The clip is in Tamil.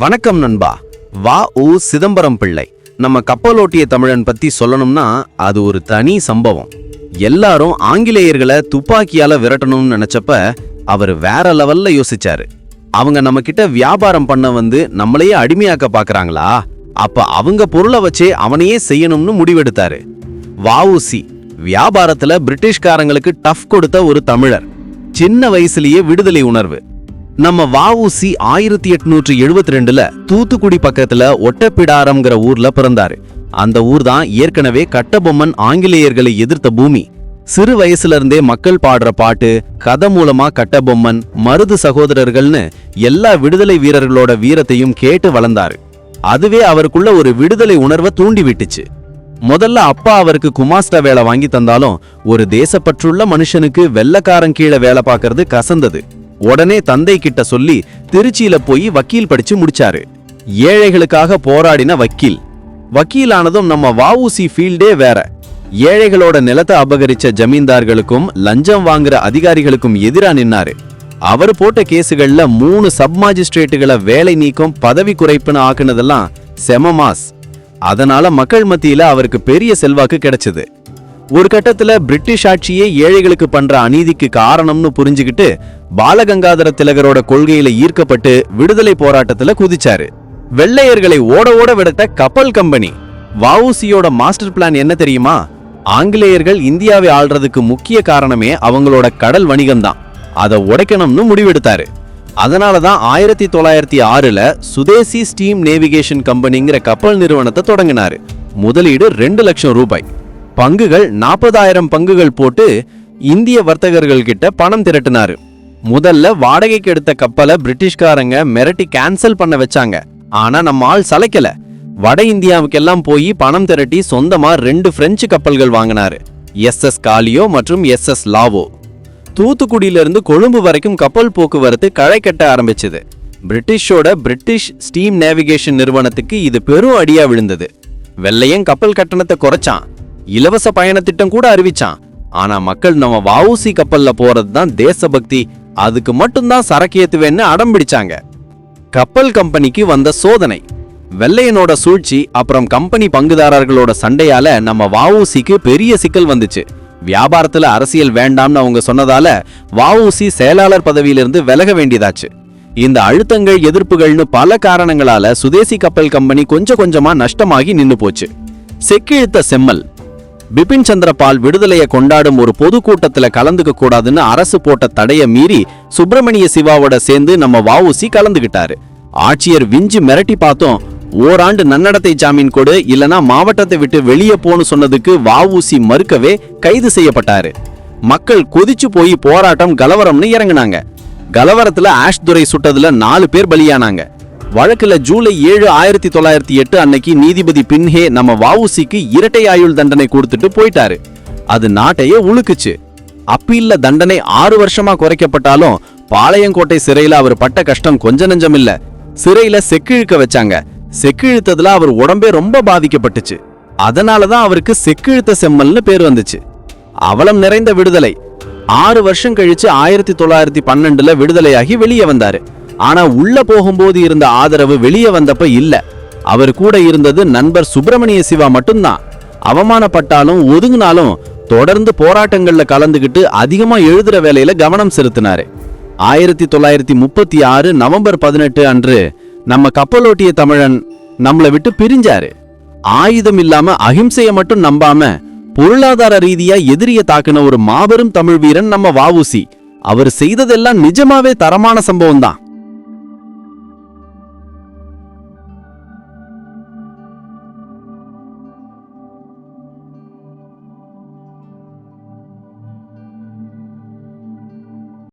வணக்கம் நண்பா. வ.உ. சிதம்பரம் பிள்ளை. நம்ம கப்பலோட்டிய தமிழன் பத்தி சொல்லணும்னா அது ஒரு தனி சம்பவம். எல்லாரும் ஆங்கிலேயர்களை துப்பாக்கியால விரட்டணும்னு நினைச்சப்ப அவர் வேற லெவல்ல யோசிச்சாரு. அவங்க நம்ம கிட்ட வியாபாரம் பண்ண வந்து நம்மளையே அடிமையாக்க பாக்குறாங்களா, அப்ப அவங்க பொருளை வச்சே அவனையே செய்யணும்னு முடிவெடுத்தாரு. வ.உ.சி. வியாபாரத்துல பிரிட்டிஷ்காரங்களுக்கு டஃப் கொடுத்த ஒரு தமிழர். சின்ன வயசுலயே விடுதலை உணர்வு. நம்ம வ.உ.சி 1872ல தூத்துக்குடி பக்கத்துல ஒட்டப்பிடாரம்ங்கிற ஊர்ல பிறந்தாரு. அந்த ஊர் தான் ஏற்கனவே கட்டபொம்மன் ஆங்கிலேயர்களை எதிர்த்த பூமி. சிறு வயசுல இருந்தே மக்கள் பாடுற பாட்டு, கதை மூலமா கட்டபொம்மன், மருது சகோதரர்கள்னு எல்லா விடுதலை வீரர்களோட வீரத்தையும் கேட்டு வளர்ந்தாரு. அதுவே அவருக்குள்ள ஒரு விடுதலை உணர்வை தூண்டி விட்டுச்சு. முதல்ல அப்பா அவருக்கு குமாஸ்டா வேலை வாங்கி தந்தாலும் ஒரு தேசப்பற்றுள்ள மனுஷனுக்கு வெள்ளக்காரன் கீழே வேலை பார்க்கறது கசந்தது. உடனே தந்தை கிட்ட சொல்லி திருச்சியில போய் வக்கீல் படிச்சு முடிச்சாரு. ஏழைகளுக்காக போராடின வக்கீல். வக்கீலானதும் நம்ம வ.உ.சி ஃபீல்டே வேற. ஏழைகளோட நிலத்தை அபகரிச்ச ஜமீன்தார்களுக்கும் லஞ்சம் வாங்குற அதிகாரிகளுக்கும் எதிரா நின்னாரு. அவர் போட்ட கேசுகள்ல 3 சப் மாஜிஸ்ட்ரேட்டுகளை வேலை நீக்கம், பதவி குறைப்புன்னு ஆக்குனதெல்லாம் செமமாஸ். அதனால மக்கள் மத்தியில அவருக்கு பெரிய செல்வாக்கு கிடைச்சது. ஒரு கட்டத்துல பிரிட்டிஷ் ஆட்சியே ஏழைகளுக்கு பண்ற அநீதிக்கு காரணம்னு புரிஞ்சுக்கிட்டு பாலகங்காதர திலகரோட கொள்கையில ஈர்க்கப்பட்டு விடுதலை போராட்டத்துல குதிச்சாரு. வெள்ளையர்களை ஓட ஓட விடத்த கப்பல் கம்பெனி. வ.உ.சியோட மாஸ்டர் பிளான் என்ன தெரியுமா? ஆங்கிலேயர்கள் இந்தியாவை ஆள்றதுக்கு முக்கிய காரணமே அவங்களோட கடல் வணிகம்தான். அதை உடைக்கணும்னு முடிவெடுத்தாரு. அதனாலதான் 1906ல சுதேசி ஸ்டீம் நேவிகேஷன் கம்பெனிங்கிற கப்பல் நிறுவனத்தை தொடங்கினாரு. முதலீடு 2 லட்சம் ரூபாய். பங்குகள் 40,000 பங்குகள் போட்டு இந்திய வர்த்தகர்கள் கிட்ட பணம் திரட்டினாரு. முதல்ல வாடகைக்கு எடுத்த கப்பலை பிரிட்டிஷ்காரங்க மிரட்டி கேன்சல் பண்ண வச்சாங்க. ஆனா நம்ம ஆள் சளைக்கல. வட இந்தியாவுக்கெல்லாம் போய் பணம் திரட்டி சொந்தமா 2 பிரெஞ்சு கப்பல்கள் வாங்கினாரு. SS காலியோ மற்றும் SS லாவோ. தூத்துக்குடியிலிருந்து கொழும்பு வரைக்கும் கப்பல் போக்குவரத்து களை கட்ட ஆரம்பிச்சது. பிரிட்டிஷ் ஸ்டீம் நேவிகேஷன் நிறுவனத்துக்கு இது பெரும் அடியா விழுந்தது. வெள்ளையன் கப்பல் கட்டணத்தை குறைச்சான், இலவச பயண திட்டம் கூட அறிவிச்சான். ஆனா மக்கள் நம்ம வ.உ.சி கப்பல்ல போறதுதான் தேசபக்தி, அதுக்கு மட்டும்தான் சரக்கு ஏத்துவேன்னு அடம் பிடிச்சாங்க. கப்பல் கம்பெனிக்கு வந்த சோதனை, வெள்ளையனோட சூழ்ச்சி, அப்புறம் கம்பெனி பங்குதாரர்களோட சண்டையால நம்ம வ.உ.சிக்கு பெரிய சிக்கல் வந்துச்சு. வியாபாரத்துல அரசியல் வேண்டாம்னு அவங்க சொன்னதால வ.உ.சி செயலாளர் பதவியிலிருந்து விலக வேண்டியதாச்சு. இந்த அழுத்தங்கள், எதிர்ப்புகள்னு பல காரணங்களால சுதேசி கப்பல் கம்பெனி கொஞ்சம் கொஞ்சமா நஷ்டமாகி நின்னு போச்சு. செக்கிழுத்த செம்மல். பிபின் சந்திர பால் விடுதலையை கொண்டாடும் ஒரு பொதுக்கூட்டத்துல கலந்துக்க கூடாதுன்னு அரசு போட்ட தடைய மீறி சுப்பிரமணிய சிவாவோட சேர்ந்து நம்ம வ.உ.சி கலந்துகிட்டாரு. ஆட்சியர் விஞ்சு மிரட்டி பார்த்தோம், ஓராண்டு நன்னடத்தை ஜாமீன் கொடு, இல்லனா மாவட்டத்தை விட்டு வெளியே போன்னு சொன்னதுக்கு வ.உ.சி மறுக்கவே கைது செய்யப்பட்டாரு. மக்கள் கொதிச்சு போய் போராட்டம், கலவரம்னு இறங்குனாங்க. கலவரத்துல ஆஷ் துரை சுட்டதுல 4 பேர் பலியானாங்க. வழக்குல ஜூலை 7, 1908 அன்னைக்கு நீதிபதி பின்ஹே நம்ம வ.உ.சிக்கு இரட்டை ஆயுள் தண்டனை கொடுத்துட்டு போயிட்டாரு. அது நாட்டையே உழுக்குச்சு. அப்பீல்ல தண்டனை 6 வருஷமா குறைக்கப்பட்டாலும் பாளையங்கோட்டை சிறையில அவர் பட்ட கஷ்டம் கொஞ்ச நஞ்சம் இல்ல. சிறையில செக்கிழுக்க வச்சாங்க. செக்கிழுத்ததுல அவர் உடம்பே ரொம்ப பாதிக்கப்பட்டுச்சு. அதனாலதான் அவருக்கு செக்கிழுத்த செம்மல்னு பேர் வந்துச்சு. அவலம் நிறைந்த விடுதலை. 6 வருஷம் கழிச்சு 1912ல விடுதலையாகி வெளியே வந்தாரு. ஆனா உள்ள போகும்போது இருந்த ஆதரவு வெளியே வந்தப்ப இல்ல. அவர் கூட இருந்தது நண்பர் சுப்பிரமணிய சிவா மட்டும்தான். அவமானப்பட்டாலும் ஒதுங்கினாலும் தொடர்ந்து போராட்டங்கள்ல கலந்துகிட்டு அதிகமா எழுதுற வேலையில கவனம் செலுத்தினாரு. 1936 நவம்பர் 18 அன்று நம்ம கப்பலோட்டிய தமிழன் நம்மளை விட்டு பிரிஞ்சாரு. ஆயுதம் இல்லாம அஹிம்சைய மட்டும் நம்பாம பொருளாதார ரீதியா எதிரிய தாக்குன ஒரு மாபெரும் தமிழ் வீரன் நம்ம வ.உ.சி. அவர் செய்ததெல்லாம் நிஜமாவே தரமான சம்பவம் தான்.